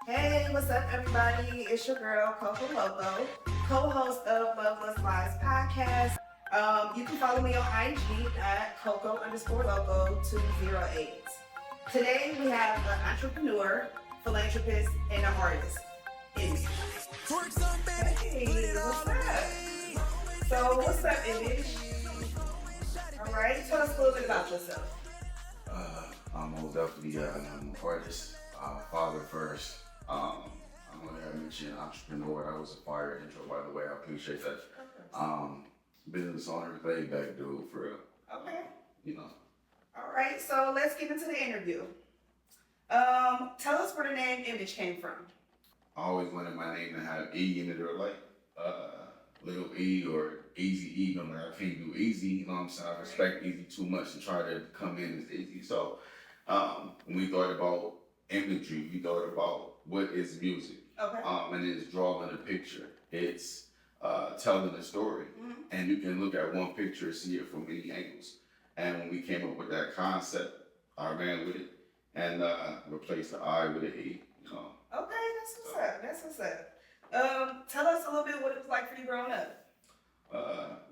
Hey, what's up, everybody? It's your girl, Coco Loco, co-host of Loveless Lives podcast. You can follow me on IG at Coco_Loco208. Today, we have an entrepreneur, philanthropist, and an artist, Image. Hey, what's up? So, what's up, Image? All right, tell us a little bit about yourself. I'm most definitely I'm an artist, father first. I'm going to mention entrepreneur. That was a fire intro, by the way. I appreciate that. Business owner, laid back dude, for real. Okay. You know. All right, so let's get into the interview. Tell us where the name Image came from. I always wanted my name to have E in it, or like little E or Easy E. I'm like, I can't do Easy. You know what I'm saying? I respect Easy too much to try to come in as Easy. So when we thought about imagery, we thought about what is music. Okay. And it's drawing a picture. It's telling a story. And you can look at one picture and see it from many angles. And when we came up with that concept, I ran with it and replaced the I with an E. You know. Okay, that's what's up. That's what's up. Tell us a little bit what it was like for you growing up.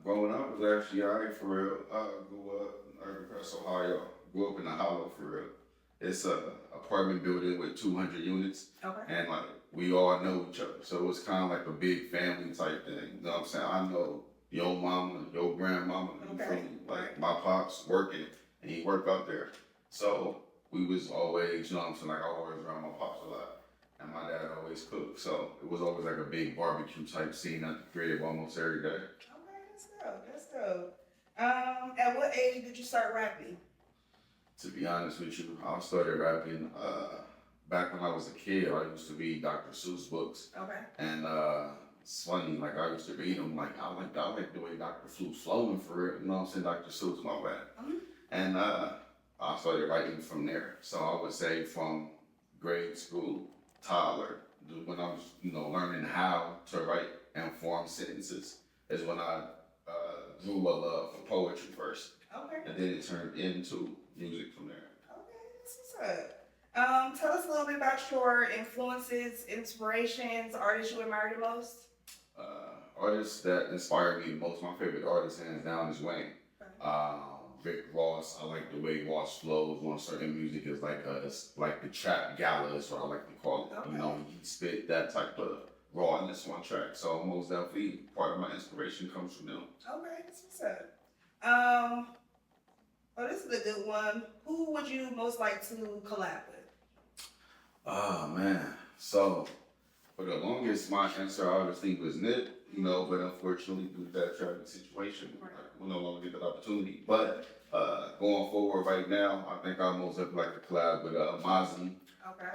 Growing up was actually alright, for real. Grew up in Urban Crest, Ohio. Grew up in the Hollow, for real. It's a apartment building with 200 units. Okay. And like we all know each other, so it was kind of like a big family type thing. You know what I'm saying? I know your mama, your grandmama. You feel me? Like my pops working, and he worked out there. So we was always, you know what I'm saying? Like I always around my pops a lot. And my dad always cooked, so it was always like a big barbecue type scene at the crib almost every day. Okay, that's dope. That's dope. At what age did you start rapping? To be honest with you, I started rapping back when I was a kid. I used to read Dr. Seuss books. Okay. And it's funny, like I used to read them, like I like the way Dr. Seuss flowing, for real. You know what I'm saying? Dr. Seuss, my bad. And I started writing from there. So I would say from grade school, toddler, when I was, learning how to write and form sentences, is when I grew a love for poetry first. Okay. And then it turned into music from there. Okay, that's what's up. Tell us a little bit about your influences, inspirations, artists you admire the most. Artists that inspire me the most, my favorite artist hands down is Wayne. Rick Ross, I like the way Ross flows on certain music. It's like the trap gala is what I like to call it. Okay. He spit that type of rawness on track. So most definitely part of my inspiration comes from them. Okay, that's what's up. Oh, this is a good one. Who would you most like to collab with? Oh man. So for the longest, my answer obviously was Nip, but unfortunately due to that tragic situation, I will no longer get that opportunity. But going forward right now, I think I most definitely like to collab with Mozzie. Okay.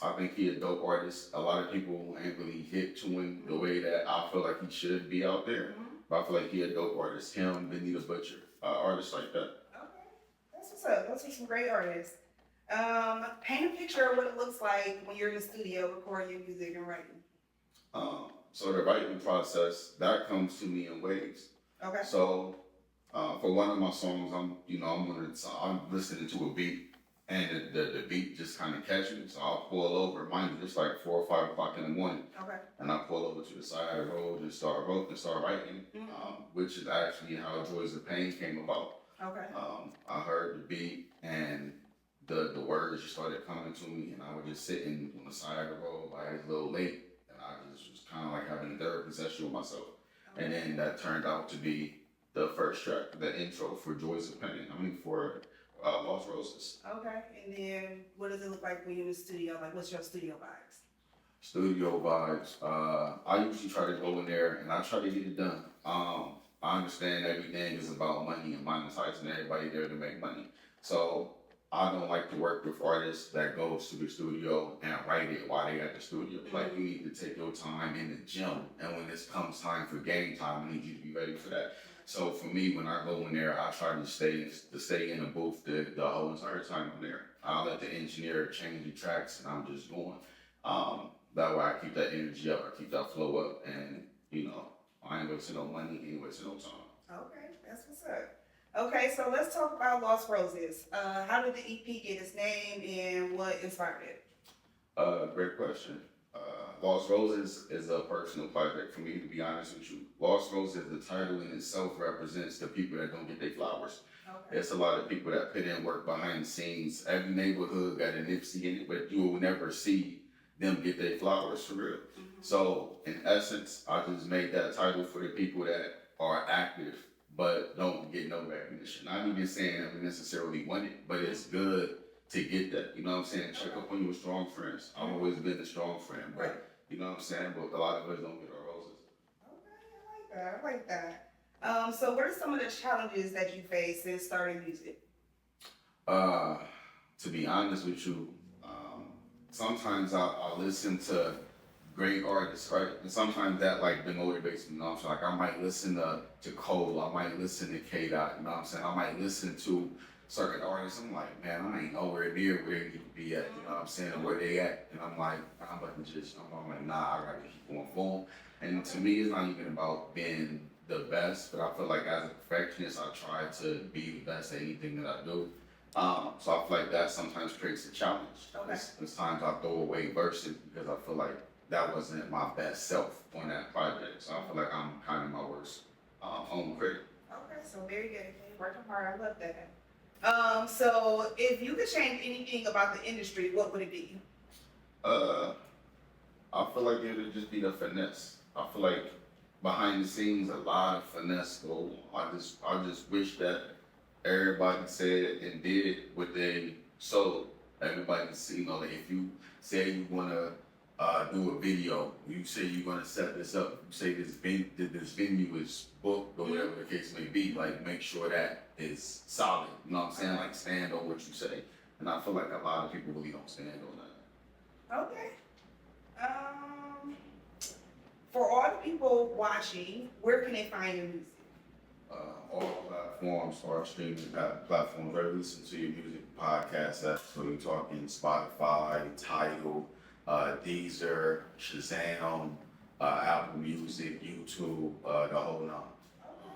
I think he a dope artist. A lot of people ain't really hip to him the way that I feel like he should be out there. But I feel like he a dope artist. Him, Benita Butcher, artists like that. Okay, that's what's up. Those are some great artists. Paint a picture of what it looks like when you're in the studio recording your music and writing. So the writing process, that comes to me in waves. Okay. So for one of my songs, I'm listening to a beat, and the beat just kind of catches me. So I'll pull over. Mind you, it's like 4 or 5 o'clock in the morning. Okay. And I pull over to the side of the road and start writing, which is actually how Joys of Pain came about. Okay. I heard the beat and the words just started coming to me, and I was just sitting on the side of the road, like a little late, and I just was kind of like having a therapy session with myself. Okay. And then that turned out to be the first track, the intro for Joys of Pain. For Lost Roses. Okay, and then what does it look like when you're in the studio? Like, what's your studio vibes? Studio vibes. I usually try to go in there and I try to get it done. I understand everything is about money and monetizing everybody there to make money. So I don't like to work with artists that goes to the studio and write it while they at the studio. Like, you need to take your time in the gym, and when it comes time for game time, I need you to be ready for that. So for me, when I go in there, I try to stay in the booth the whole entire time I'm there. I'll let the engineer change the tracks, and I'm just going. That way I keep that energy up, I keep that flow up, and I ain't wasting no money, ain't wasting no time. Okay, that's what's up. Okay, so let's talk about Lost Roses. How did the EP get its name, and what inspired it? Great question. Lost Roses is a personal project for me, to be honest with you. Lost Roses, the title in itself represents the people that don't get their flowers. Okay. It's a lot of people that put in work behind the scenes. Every neighborhood got a Nipsey in it, but you will never see them get their flowers for real. So, in essence, I just made that title for the people that are active but don't get no recognition. Not even saying that we necessarily want it, but it's good to get that. You know what I'm saying? Check up on your strong friends. I've always been a strong friend, but you know what I'm saying? But a lot of us don't get our roses. Okay, I like that. So what are some of the challenges that you faced since starting music? To be honest with you, sometimes I listen to great artists, right? And sometimes that like demotivates me, you know what I'm saying? Like I might listen to Cole, I might listen to K Dot, you know what I'm saying? I might listen to certain artists. I'm like, man, I ain't nowhere near where you need to be at, you know what I'm saying? Or where they at. And I'm like, I'm like, nah, I gotta keep going forward. And to me, it's not even about being the best, but I feel like as a perfectionist, I try to be the best at anything that I do. So I feel like that sometimes creates a challenge. Okay. There's times I throw away verses because I feel like that wasn't my best self on that project. So I feel like I'm kind of my worst own critic. Okay, so very good. Okay, working hard. I love that. So if you could change anything about the industry, what would it be? I feel like it would just be the finesse. I feel like behind the scenes, a lot of finesse go on. I just wish that everybody said and did what they sold. Everybody can see, you know, like if you say you wanna do a video, you say you're gonna set this up, you say this venue is booked or whatever the case may be, like make sure that is solid. You know what I'm saying? Like stand on what you say. And I feel like a lot of people really don't stand on that. Okay. For all the people watching, where can they find your music? All platforms, or streaming platforms, where you listen to your music, podcast apps, so you're talking Spotify, Tidal, Deezer, Shazam, Apple Music, YouTube, the whole nine. Okay,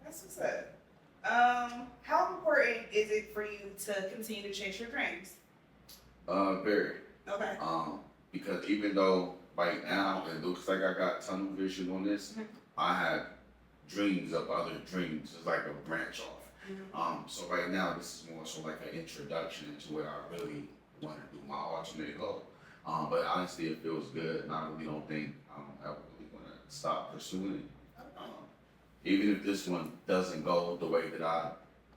that's what's up. How important is it for you to continue to chase your dreams? Very. Okay. Because even though right now it looks like I got tunnel vision on this, I have dreams of other dreams. It's like a branch off. So right now this is more so like an introduction into what I really want to do, my ultimate goal. But honestly, it feels good, and I really don't think I'm ever really going to stop pursuing it. Even if this one doesn't go the way that I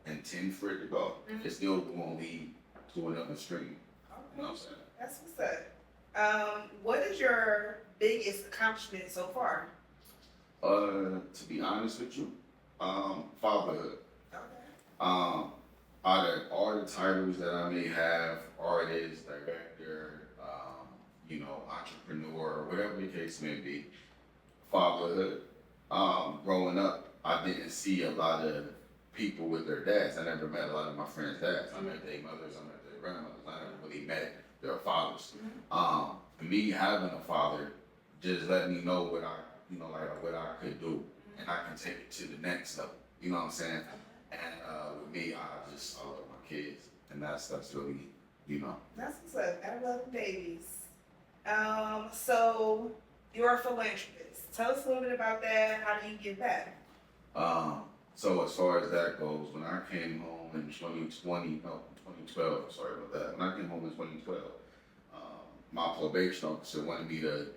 intend for it to go, it's still going to lead to another stream. You know what I'm saying? That's what's up. What is your biggest accomplishment so far? To be honest with you, fatherhood. Okay. Out of all the titles that I may have, artist, director, entrepreneur, whatever the case may be, fatherhood. Growing up, I didn't see a lot of people with their dads. I never met a lot of my friends' dads. I met their mothers, I met their grandmothers. I never really met their fathers. Me having a father just let me know what I could do, and I can take it to the next level. You know what I'm saying? And with me, I love my kids, and that's really, That's what's up. I love babies. So you're a philanthropist. Tell us a little bit about that. How do you give back? So as far as that goes, when I came home in 2012, sorry about that. When I came home in 2012, my probation officer wanted me to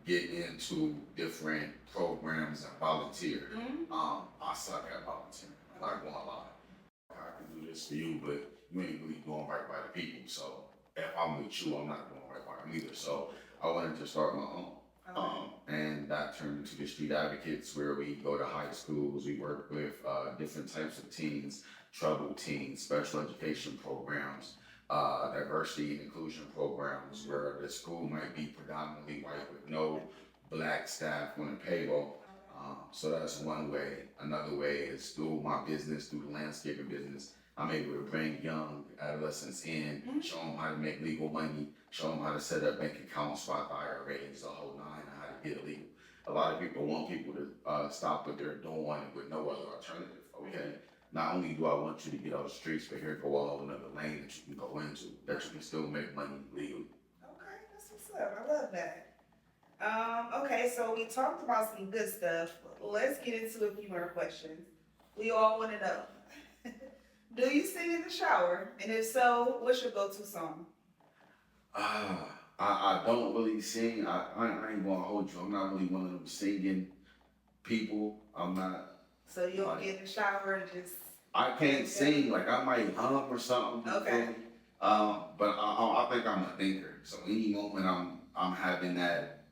get into different programs and volunteer. I suck at volunteering. I'm not gonna lie. I can do this for you, but you ain't really doing right by the people. So if I'm with you, I'm not doing right by them either. So I wanted to start my own. And that turned into the Street Advocates, where we go to high schools, we work with different types of teens, troubled teens, special education programs, diversity and inclusion programs, where the school might be predominantly white with no black staff on the payroll. So that's one way. Another way is through my business, through the landscaping business. I'm able to bring young adolescents in, show them how to make legal money, show them how to set up bank accounts, Roth IRAs, the whole nine, and how to get illegal. A lot of people want people to stop what they're doing with no other alternative. Okay, not only do I want you to get out of the streets, but here go a whole another lane that you can go into, that you can still make money legally. Okay, that's love that. Okay, so we talked about some good stuff. Let's get into a few more questions. We all want to know. Do you sing in the shower? And if so, what's your go-to song? I don't really sing. I ain't gonna hold you. I'm not really one of them singing people. I'm not. So you don't Like, get in the shower and just. I can't sing. Like I might hum or something. Okay. But I think I'm a thinker. So any moment I'm having that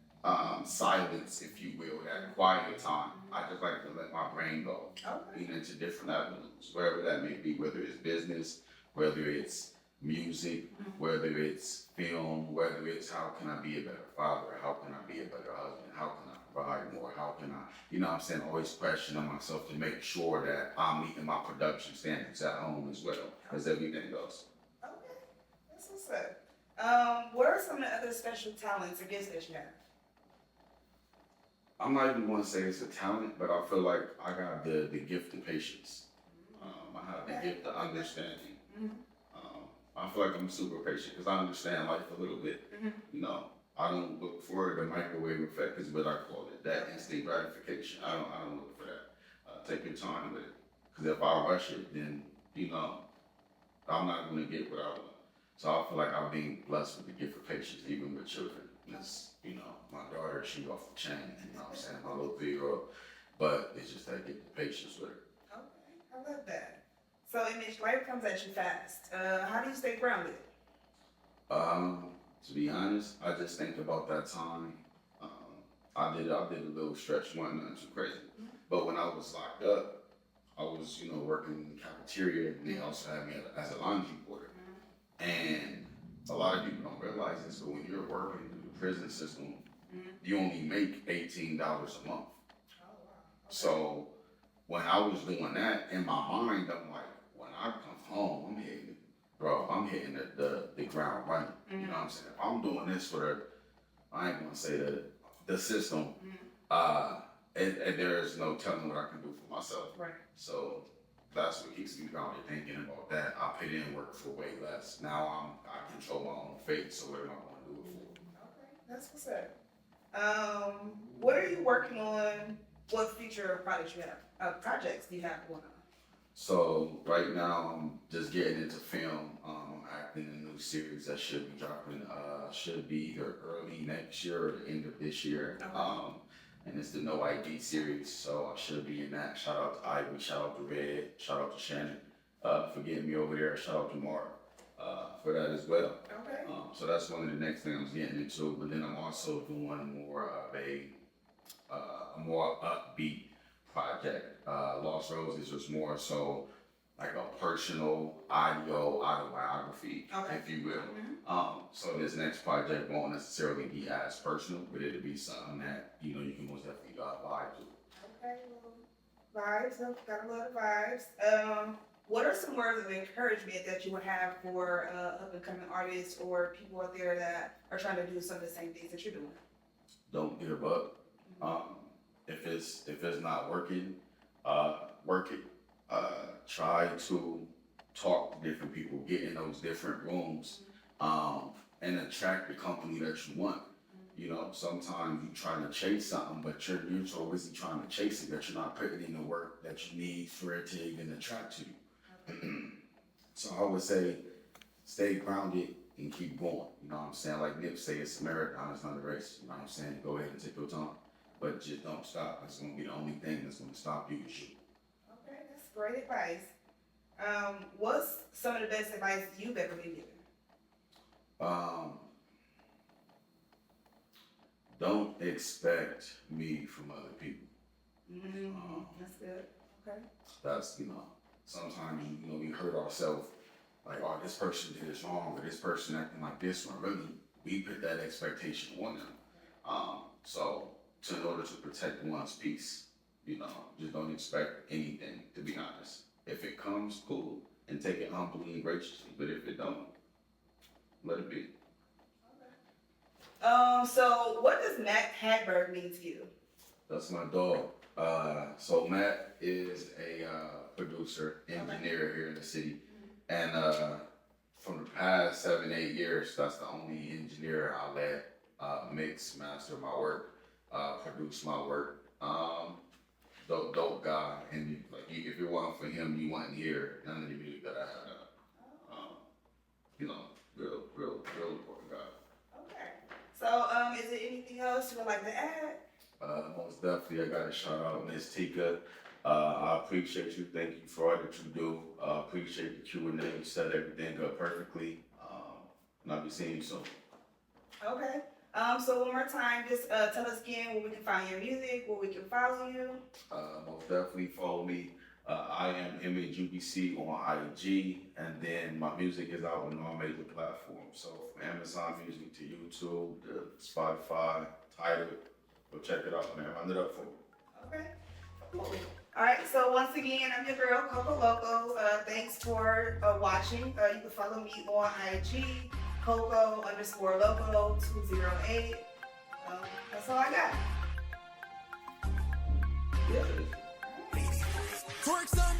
silence, if you will, that quiet time, I just like to let my brain go, Okay. into different avenues, wherever that may be, whether it's business, whether it's music, whether it's film, whether it's how can I be a better father, how can I be a better husband, how can I provide more, how can I, what I'm saying, always questioning myself to make sure that I'm meeting my production standards at home as well, as everything goes. Okay. That's what's up. What are some of the other special talents or gifts that you have? I'm not even going to say it's a talent, but I feel like I got the gift of patience. I have the gift of understanding. I feel like I'm super patient because I understand life a little bit. I don't look for the microwave effect is what I call it, that instant gratification. I don't look for that. Take your time with it. Because if I rush it, then, I'm not going to get what I want. So I feel like I'm being blessed with the gift of patience, even with children. It's, my daughter, she off the chain, what I'm saying, my little 3-year-old. But it's just that gift of patience with her. Okay, I love that. So, Image, life comes at you fast. How do you stay grounded? To be honest, I just think about that time. I did a little stretch, wasn't nothing too crazy. But when I was locked up, I was, working in the cafeteria, and they also had me as a laundry porter. And a lot of people don't realize this, but when you're working through the prison system, you only make $18 a month. So when I was doing that, in my mind, I'm like, when I come home, I'm hitting the ground running. You know what I'm saying? If I'm doing this for I ain't gonna say the system, and there's no telling what I can do for myself. Right. So that's what keeps me grounded, thinking about that. I put in work for way less. Now I control my own fate, so what am I gonna do it for? Okay, that's what's up. What are you working on? What future projects do you have going on? So right now I'm just getting into film. I'm acting in a new series that should be dropping. Should be either early next year or the end of this year. Okay. And it's the No ID series, so I should be in that. Shout out to Ivy, shout out to Red, shout out to Shannon for getting me over there. Shout out to Mark for that as well. Okay. So that's one of the next things I'm getting into. But then I'm also doing more of a more upbeat project. Lost Roses was more so like a personal audio autobiography, if you will. So this next project won't necessarily be as personal, but it'll be something that you can most definitely vibe to. Okay, well, vibes. Got a lot of vibes. What are some words of encouragement that you would have for up-and-coming artists or people out there that are trying to do some of the same things that you're doing? Don't give up. If it's not working, work it. Try to talk to different people, get in those different rooms, and attract the company that you want. Sometimes you trying to chase something, but you're so busy trying to chase it that you're not putting in the work that you need for it to even attract you. So I would say, stay grounded and keep going. You know what I'm saying? Like Nip say, it's a marathon, it's not a race. You know what I'm saying? Go ahead and take your time, but just don't stop. That's gonna be the only thing that's gonna stop you is you. Okay, that's great advice. What's some of the best advice you've ever been given? Don't expect me from other people. That's good. Okay. That's, sometimes, we hurt ourselves. Like, oh, this person did this wrong, or this person acting like this, or really, we put that expectation on them. So, in order to protect one's peace, just don't expect anything, to be honest. If it comes, cool, and take it humbly and graciously. But if it don't, let it be. So what does Matt Hagberg mean to you? That's my dog. So Matt is a producer, engineer here in the city. And from the past 7-8 years, that's the only engineer I let mix, master my work, produce my work. Dope guy, and like if it wasn't for him, you wouldn't hear none of the music that I had. You know, real important guy. Okay. So, is there anything else you would like to add? Most definitely, I got to shout out Miss Teka. I appreciate you. Thank you for all that you do. Appreciate the Q&A. You set everything up perfectly. And I'll be seeing you soon. Okay. So one more time, just tell us again where we can find your music, where we can follow you. Most definitely follow me. I am Image UBC on IG, and then my music is out on all major platforms. So from Amazon Music to YouTube to Spotify, Tidal, go check it out, man. Run it up for me. Okay. Cool. All right. So once again, I'm your girl Coco Loco. Thanks for watching. You can follow me on IG, Coco_Loco 208. That's all I got. Yeah. Twerk some